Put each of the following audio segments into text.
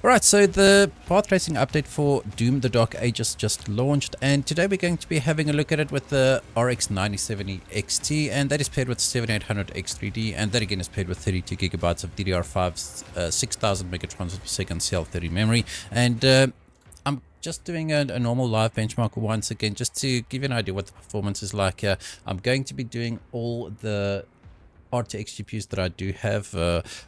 Alright, so the path tracing update for Doom the Dark Ages just launched, and today we're going to be having a look at it with the RX 9070 XT, and that is paired with 7800 X3D, and that again is paired with 32 gigabytes of DDR5 6000 megatransfers per second CL30 memory. And I'm just doing a normal live benchmark once again, just to give you an idea what the performance is like. I'm going to be doing all the RTX GPUs that I do have.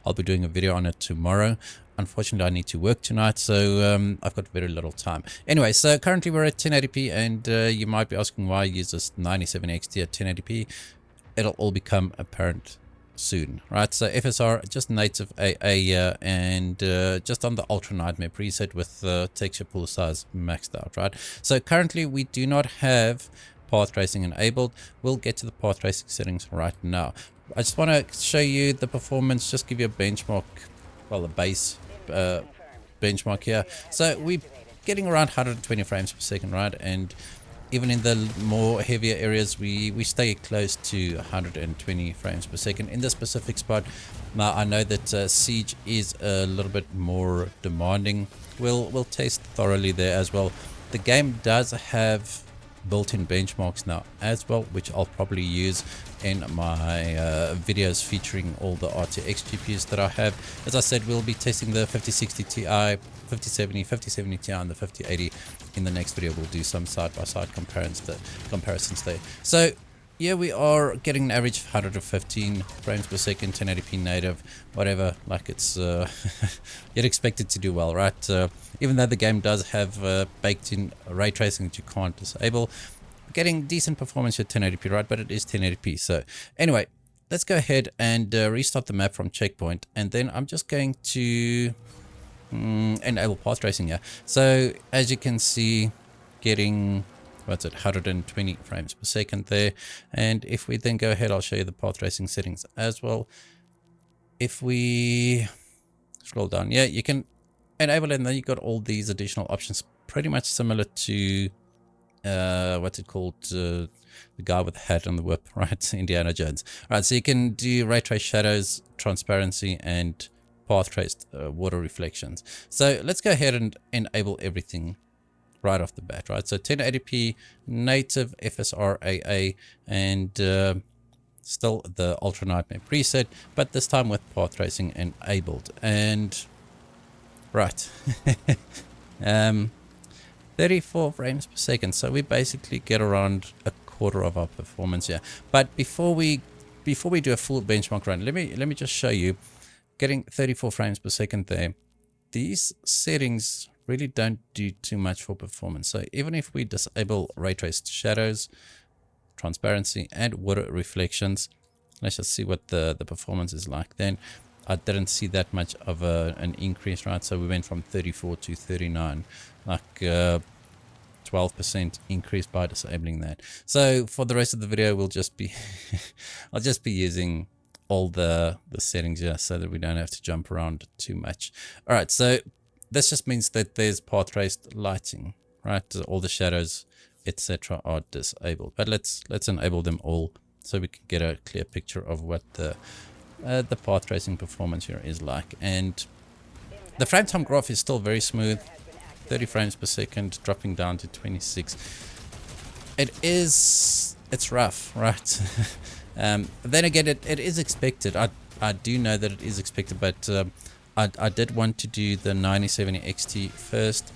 I'll be doing a video on it tomorrow. Unfortunately, I need to work tonight, so I've got very little time. Anyway, so currently we're at 1080p, and you might be asking why I use this 9070 XT at 1080p. It'll all become apparent soon, right? So FSR, just native AA, and just on the Ultra Nightmare preset with texture pool size maxed out, right? So currently we do not have path tracing enabled. We'll get to the path tracing settings right now. I just want to show you the performance, just give you a benchmark, well, the base benchmark here. So we're getting around 120 frames per second, right? And even in the more heavier areas, we stay close to 120 frames per second in this specific spot. Now I know that Siege is a little bit more demanding. We'll test thoroughly there as well. The game does have built-in benchmarks now as well, which I'll probably use in my videos featuring all the RTX GPUs that I have. As I said, we'll be testing the 5060 Ti, 5070, 5070 Ti, and the 5080 in the next video. We'll do some side-by-side comparisons there. So yeah, we are getting an average of 115 frames per second, 1080p native, whatever. Like, it's you'd expect it to do well, right? Even though the game does have baked in ray tracing that you can't disable, getting decent performance at 1080p, right? But it is 1080p. So anyway, let's go ahead and restart the map from checkpoint, and then I'm just going to enable path tracing here. So as you can see, getting, what's it, 120 frames per second there. And if we then go ahead, I'll show you the path tracing settings as well. If we scroll down, yeah, you can enable it, and then you got all these additional options, pretty much similar to what's it called, the guy with the hat and the whip, right? Indiana Jones. All right, so you can do ray trace shadows, transparency, and path traced water reflections. So let's go ahead and enable everything right off the bat, right? So 1080p native FSR AA, and still the Ultra Nightmare preset, but this time with path tracing enabled. And right, 34 frames per second. So we basically get around a quarter of our performance here. But before we do a full benchmark run, let me just show you. Getting 34 frames per second there. These settings really don't do too much for performance. So even if we disable ray traced shadows, transparency, and water reflections, let's just see what the performance is like then. I didn't see that much of an increase, right? So we went from 34 to 39, like 12% increase by disabling that. So for the rest of the video, we'll just be I'll just be using all the settings here so that we don't have to jump around too much. All right, so this just means that there's path traced lighting, right? All the shadows, etc., are disabled. But let's enable them all so we can get a clear picture of what the path tracing performance here is like. And the frame time graph is still very smooth, 30 frames per second, dropping down to 26. It's rough, right? Then again, it is expected. I do know that it is expected, but I did want to do the 9070 XT first,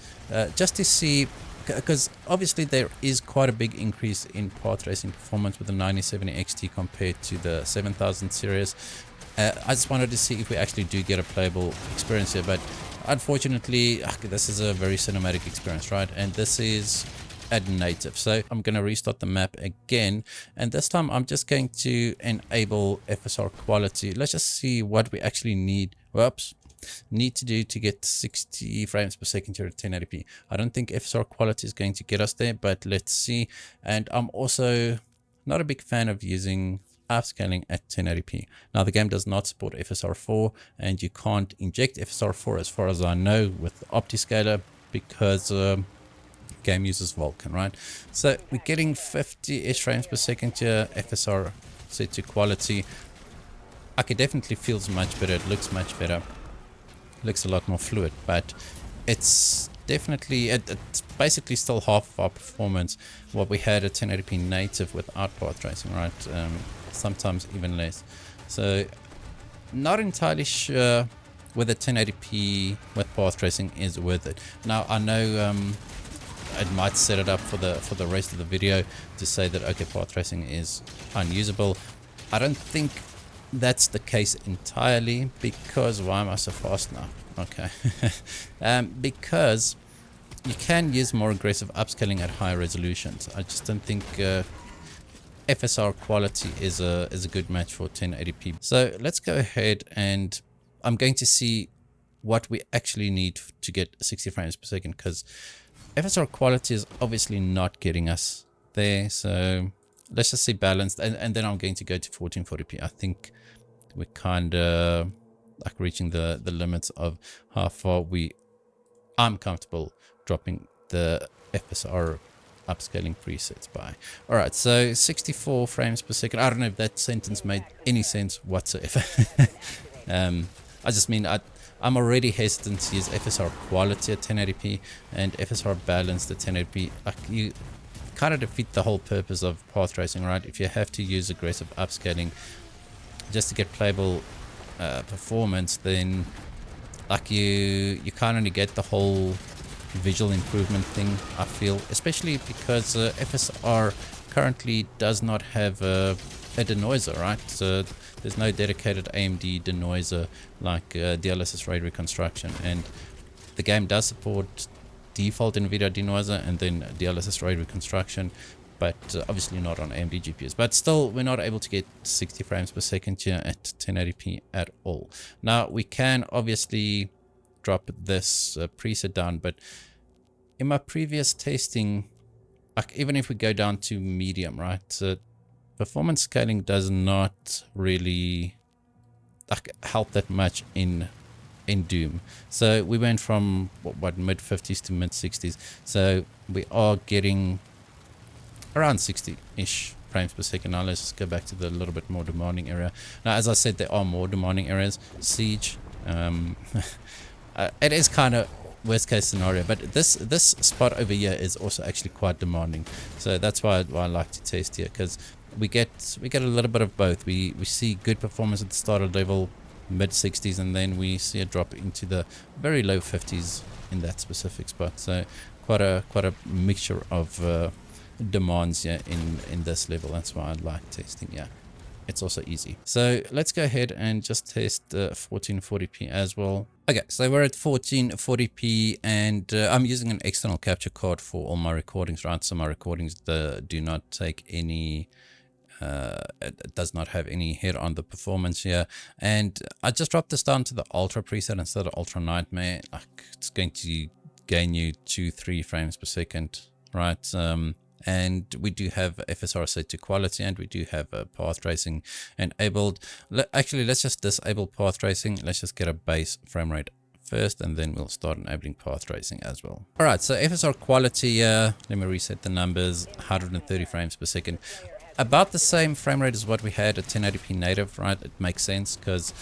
just to see, because obviously there is quite a big increase in path tracing performance with the 9070 XT compared to the 7000 series. I just wanted to see if we actually do get a playable experience here, but unfortunately, this is a very cinematic experience, right? And this is at native. So I'm going to restart the map again, and this time I'm just going to enable FSR Quality. Let's just see what we actually need to do to get 60 frames per second here at 1080p. I don't think FSR Quality is going to get us there, but let's see. And I'm also not a big fan of using upscaling at 1080p. Now the game does not support FSR 4, and you can't inject FSR 4 as far as I know with the OptiScaler, because game uses Vulkan, right? So we're getting 50-ish frames per second here, FSR set to quality. Okay, definitely feels much better, it looks much better. looks a lot more fluid, but it's definitely, it's basically still half of our performance what we had at 1080p native without path tracing, right? Sometimes even less. So not entirely sure whether 1080p with path tracing is worth it. Now I know it might set it up for the rest of the video to say that okay, path tracing is unusable. I don't think that's the case entirely, because why am I so fast now? Okay. Because you can use more aggressive upscaling at higher resolutions. I just don't think FSR Quality is a good match for 1080p. So let's go ahead, and I'm going to see what we actually need to get 60 frames per second, because FSR Quality is obviously not getting us there. So let's just say balanced, and then I'm going to go to 1440p. I think we're kind of like reaching the limits of how far I'm comfortable dropping the FSR upscaling presets by. All right, so 64 frames per second. I don't know if that sentence made any sense whatsoever. I just mean I'm already hesitant to use FSR Quality at 1080p and FSR Balanced at 1080p. Like, you kind of defeat the whole purpose of path tracing, right? If you have to use aggressive upscaling just to get playable performance, then like you can't only get the whole visual improvement thing, I feel, especially because FSR currently does not have a denoiser, right? So there's no dedicated AMD denoiser like DLSS ray reconstruction, and the game does support default NVIDIA denoiser and then DLSS ray reconstruction, but obviously not on AMD GPUs. But still, we're not able to get 60 frames per second here at 1080p at all. Now, we can obviously drop this preset down, but in my previous testing, like, even if we go down to medium, right, performance scaling does not really like help that much in Doom. So we went from what mid 50s to mid 60s, so we are getting around 60-ish frames per second. Now let's just go back to the little bit more demanding area. Now, as I said, there are more demanding areas. Siege, it is kind of worst case scenario, but this spot over here is also actually quite demanding. So that's why I like to test here, because we get a little bit of both. We see good performance at the starter level, mid 60s, and then we see a drop into the very low 50s in that specific spot. So quite a mixture of demands here in this level. That's why I like testing. Yeah, it's also easy. So let's go ahead and just test 1440p as well. Okay, so we're at 1440p, and I'm using an external capture card for all my recordings, right? So my recordings do not take any it does not have any hit on the performance here, and I just dropped this down to the ultra preset instead of ultra nightmare. Like, it's going to gain you 2-3 frames per second, right? And we do have FSR set to quality, and we do have path tracing enabled. Actually, let's just disable path tracing. Let's just get a base frame rate first, and then we'll start enabling path tracing as well. All right, so FSR quality, let me reset the numbers, 130 frames per second. About the same frame rate as what we had at 1080p native, right? It makes sense, because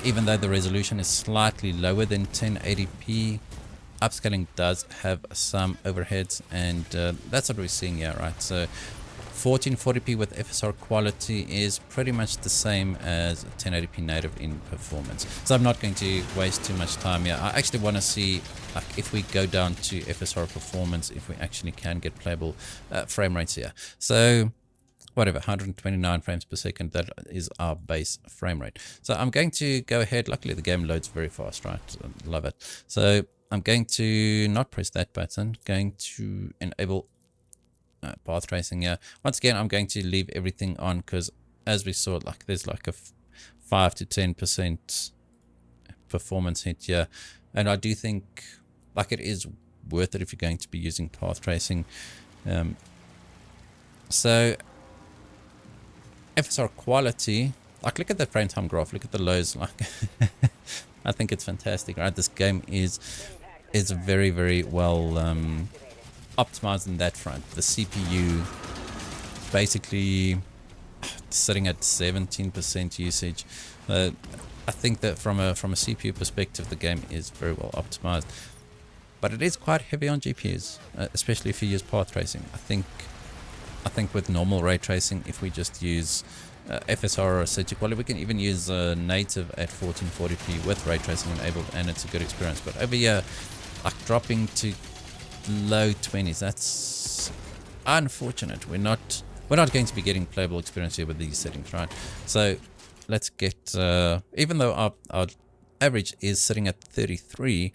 even though the resolution is slightly lower than 1080p, upscaling does have some overheads, and that's what we're seeing here, right? So 1440p with FSR quality is pretty much the same as 1080p native in performance. So I'm not going to waste too much time here. I actually want to see, like, if we go down to FSR performance, if we actually can get playable frame rates here. So whatever, 129 frames per second, that is our base frame rate. So I'm going to go ahead. Luckily the game loads very fast, right? I love it. So I'm going to not press that button, going to enable path tracing here. Once again, I'm going to leave everything on, because as we saw, like, there's like a 5 to 10% performance hit here, and I do think, like, it is worth it if you're going to be using path tracing. So FSR quality, like, look at the frame time graph, look at the lows, like I think it's fantastic, right? This game is very, very well optimized in that front. The CPU basically sitting at 17% usage. I think that from a CPU perspective, the game is very well optimized, but it is quite heavy on GPUs, especially if you use path tracing. I think with normal ray tracing, if we just use FSR or HX850 Quality, we can even use native at 1440p with ray tracing enabled, and it's a good experience. But over here, like dropping to low 20s, that's unfortunate. We're not going to be getting playable experience here with these settings, right? So let's get, even though our average is sitting at 33,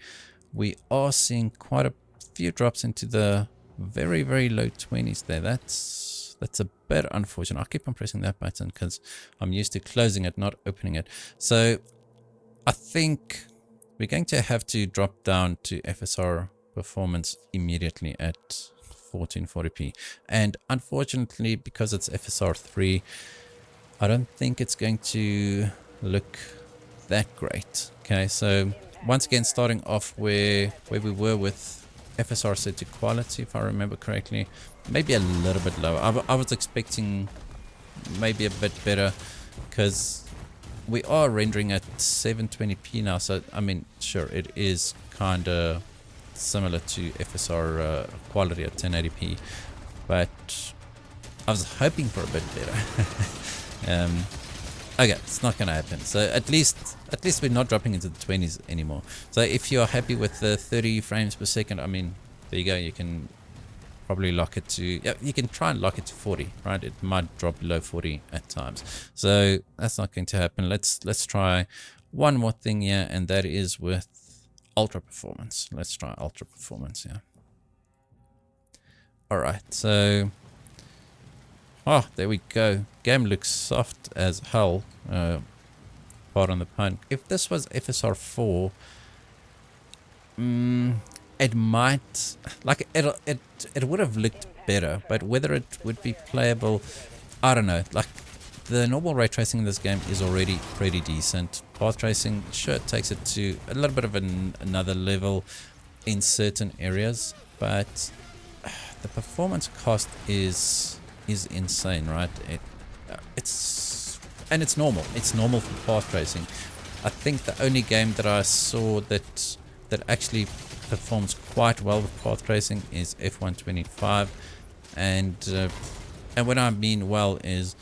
we are seeing quite a few drops into the very, very low 20s there. That's a bit unfortunate. I keep on pressing that button because I'm used to closing it, not opening it. So I think we're going to have to drop down to FSR Performance immediately at 1440p. And unfortunately, because it's FSR 3, I don't think it's going to look that great. Okay, so once again, starting off where we were with FSR set to quality, if I remember correctly, maybe a little bit lower. I was expecting maybe a bit better, because we are rendering at 720p now. So I mean, sure, it is kind of similar to FSR quality at 1080p, but I was hoping for a bit better. Okay, it's not gonna happen. So at least we're not dropping into the 20s anymore. So if you're happy with the 30 frames per second, I mean, there you go. You can probably lock it to, yeah, you can try and lock it to 40, right? It might drop below 40 at times. So that's not going to happen. Let's try one more thing here, and that is with ultra performance. Let's try ultra performance here. All right, so oh, there we go. Game looks soft as hell. Pardon the pun. If this was FSR 4, it might, like, it would have looked better, but whether it would be playable, I don't know. Like, the normal ray tracing in this game is already pretty decent. Path tracing, sure, it takes it to a little bit of another level in certain areas, but the performance cost is insane, right? It's normal. It's normal for path tracing. I think the only game that I saw that actually performs quite well with path tracing is F125, and when I mean well is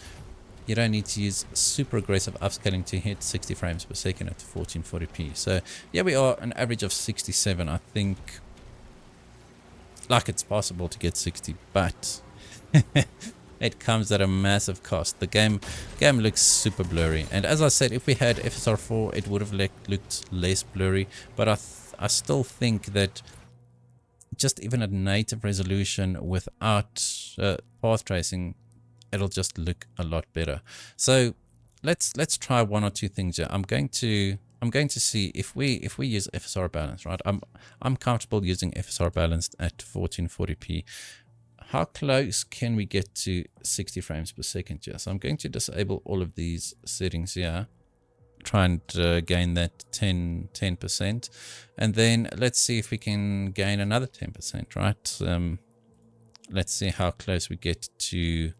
you don't need to use super aggressive upscaling to hit 60 frames per second at 1440p. So yeah, we are an average of 67. I think, like, it's possible to get 60, but it comes at a massive cost. The game looks super blurry, and as I said, if we had FSR 4, it would have looked less blurry, but I still think that just even at native resolution without path tracing, it'll just look a lot better. So let's try one or two things here. I'm going to see if we use FSR Balanced, right? I'm comfortable using FSR Balanced at 1440p. How close can we get to 60 frames per second here? So I'm going to disable all of these settings here, try and gain that 10%, and then let's see if we can gain another 10%, right? Let's see how close we get to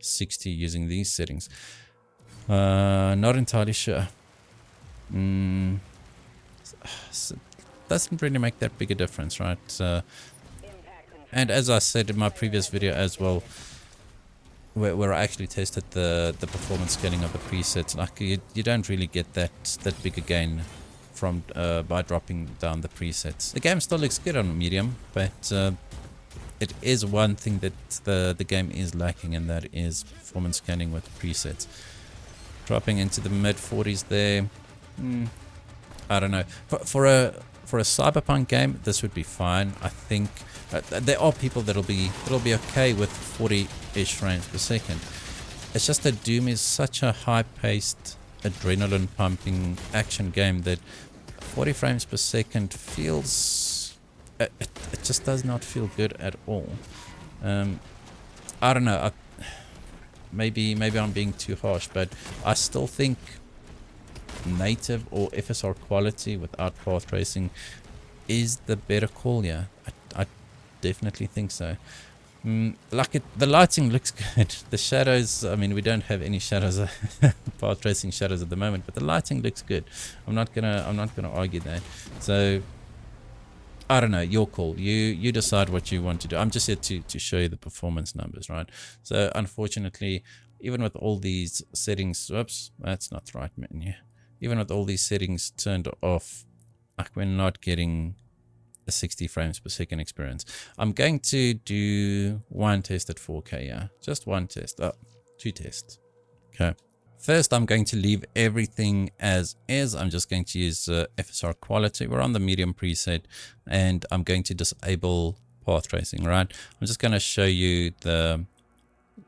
60 using these settings. Not entirely sure. Doesn't really make that big a difference, right? And as I said in my previous video as well, where I actually tested the performance scaling of the presets, like you don't really get that bigger gain from by dropping down the presets. The game still looks good on medium, but it is one thing that the game is lacking, and that is performance scaling with presets. Dropping into the mid 40s there, I don't know. For a cyberpunk game, this would be fine. I think there are people that'll be okay with 40-ish frames per second. It's just that Doom is such a high-paced, adrenaline-pumping action game that 40 frames per second feels... It just does not feel good at all. I don't know. Maybe I'm being too harsh, but I still think native or FSR quality without path tracing is the better call here. I definitely think so. Like the lighting looks good. The shadows, I mean, we don't have any shadows, path tracing shadows at the moment, but the lighting looks good. I'm not gonna argue that. So I don't know, your call. You decide what you want to do. I'm just here to show you the performance numbers, right? So unfortunately, even with all these settings, whoops, that's not the right menu. Even with all these settings turned off, like we're not getting a 60 frames per second experience. I'm going to do one test at 4K, yeah. Just one test. Oh, two tests. Okay. First, I'm going to leave everything as is. I'm just going to use FSR Quality. We're on the medium preset, and I'm going to disable path tracing, right? I'm just going to show you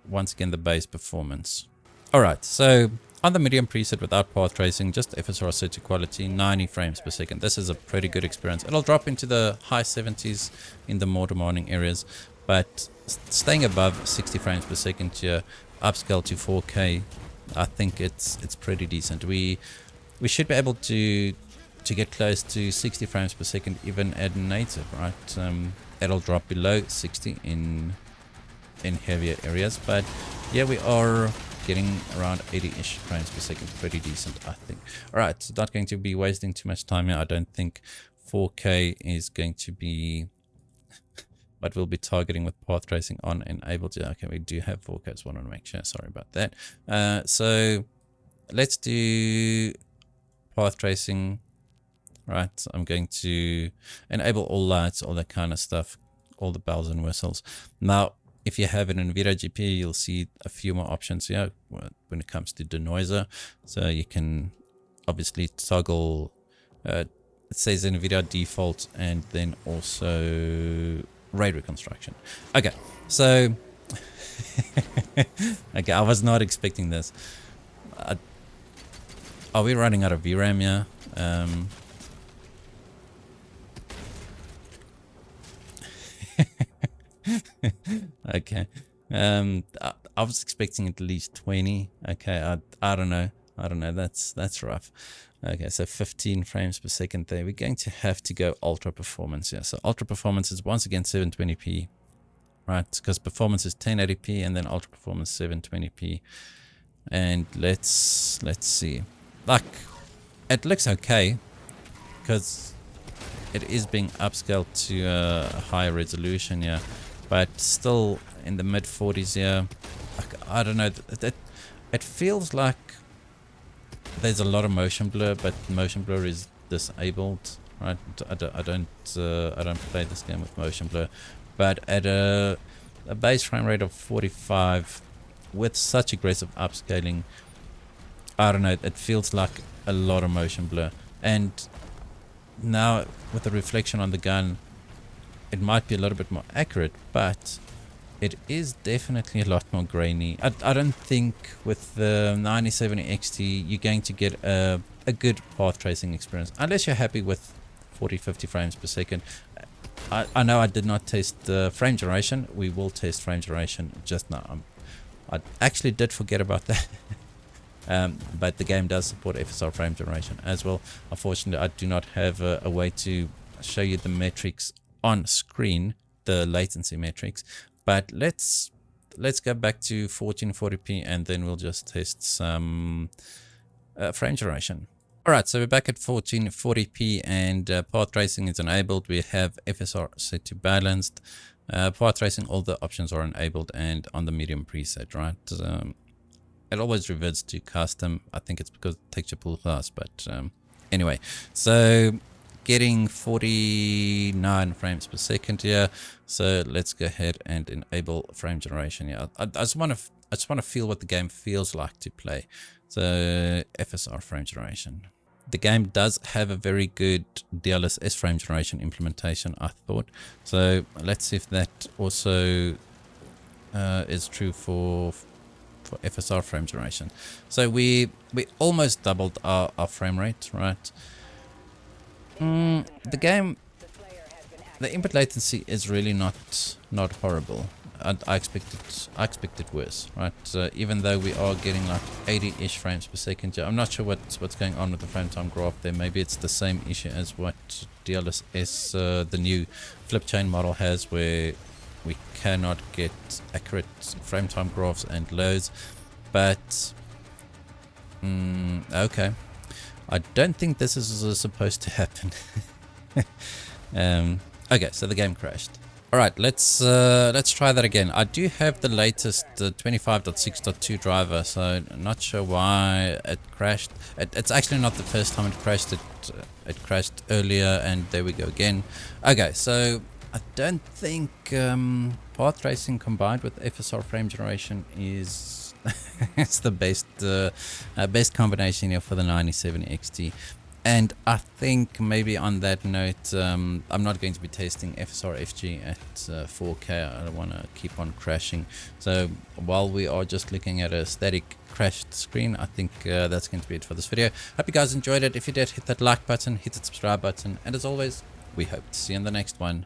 once again, the base performance. All right, so on the medium preset without path tracing, just FSR set to quality, 90 frames per second. This is a pretty good experience. It'll drop into the high 70s in the more demanding areas, but staying above 60 frames per second here, upscale to 4K, I think it's pretty decent. We should be able to get close to 60 frames per second even at native, right? It'll drop below 60 in heavier areas, but yeah, we are getting around 80-ish frames per second. Pretty decent, I think. All right, so not going to be wasting too much time here. I don't think 4K is going to be what we'll be targeting with path tracing on enabled. Yeah, okay, we do have 4K. I just want to make sure. Sorry about that. So let's do path tracing. Right, I'm going to enable all lights, all that kind of stuff, all the bells and whistles. Now, if you have an NVIDIA GPU, you'll see a few more options here when it comes to denoiser. So you can obviously toggle, it says NVIDIA default, and then also ray reconstruction. Okay, so okay, I was not expecting this. Are we running out of VRAM here? Okay, I was expecting at least 20. Okay, I don't know, that's rough. Okay, so 15 frames per second there. We're going to have to go ultra performance here. So ultra performance is once again 720p, right? Because performance is 1080p, and then ultra performance 720p. And let's see, like, it looks okay because it is being upscaled to a higher resolution, yeah, but still in the mid 40s here. Like, I don't know, it feels like there's a lot of motion blur, but motion blur is disabled, right? I don't play this game with motion blur, but at a base frame rate of 45 with such aggressive upscaling, I don't know, it feels like a lot of motion blur. And now with the reflection on the gun, it might be a little bit more accurate, but it is definitely a lot more grainy. I don't think with the 9070 XT you're going to get a good path tracing experience unless you're happy with 40-50 frames per second. I know I did not test the frame duration. We will test frame duration just now. I actually did forget about that. But the game does support FSR frame duration as well. Unfortunately, I do not have a way to show you the metrics on screen, the latency metrics. But let's go back to 1440p, and then we'll just test some frame duration. All right, so we're back at 1440p, and path tracing is enabled. We have FSR set to balanced. Path tracing, all the options are enabled and on the medium preset, right? It always reverts to custom. I think it's because texture pool class, but anyway, so getting 49 frames per second here. So let's go ahead and enable frame generation. Yeah, I just want to feel what the game feels like to play. So FSR frame generation. The game does have a very good DLSS frame generation implementation, I thought. So let's see if that also is true for FSR frame generation. So we almost doubled our frame rate, right? The game, the input latency is really not horrible. I expected worse, right? Even though we are getting like 80-ish frames per second, I'm not sure what's going on with the frame time graph there. Maybe it's the same issue as what DLSS, the new flip chain model has, where we cannot get accurate frame time graphs and loads. But okay, I don't think this is supposed to happen. Okay, so the game crashed. All right, let's try that again. I do have the latest 25.6.2 driver, so not sure why it crashed. It's actually not the first time it crashed. It crashed earlier, and there we go again. Okay, so I don't think path tracing combined with FSR frame generation is it's the best combination here for the 9070 XT. And I think maybe on that note, I'm not going to be testing FSR FG at 4K. I don't want to keep on crashing. So while we are just looking at a static crashed screen, I think that's going to be it for this video. Hope you guys enjoyed it. If you did, hit that like button, hit that subscribe button. And as always, we hope to see you in the next one.